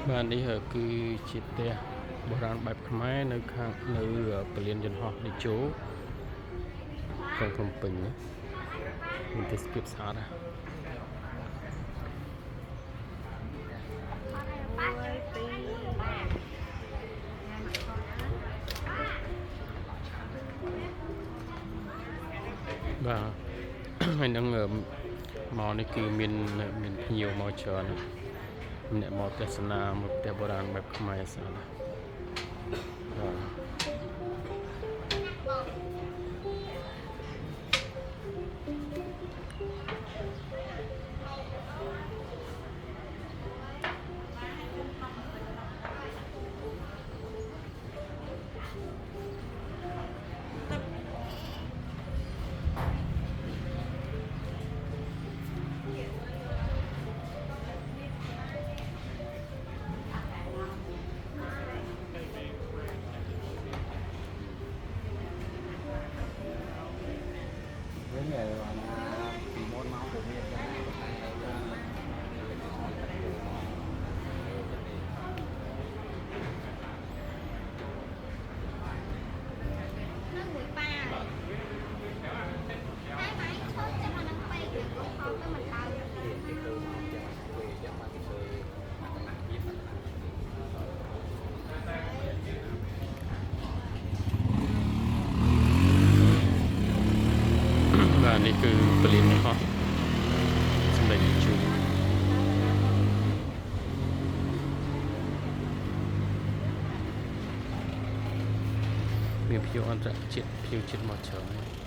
Bạnនេះគឺជាផ្ទះបុរាណបែបខ្មែរនៅខាងនៅពលានយន្តហោះតេជោក្រុងភ្នំពេញណាមានទេសភាពស្អាតណាបាទហើយនឹងមកនេះគឺមានភ្ញៀវមកច្រើនអ្នកមកទស្សនាមកផ្ទះបុរាណបែបខ្មែរស្អាតណាបាទពីមុនមកទៅវាដែរនឹងមួយប៉ាហើយម៉ៃឈប់ចាំអានឹងពេកទៅខំទៅមិនដើរទីគឺមកចាពេលចាំមកទៅមកកណ្ដាលទៀតបាទនេះគឺពលានយន្តហោះសម្ដេចតេជោមានភ្ញៀវអន្តរជាតិភ្ញៀវជាតិមកច្រើន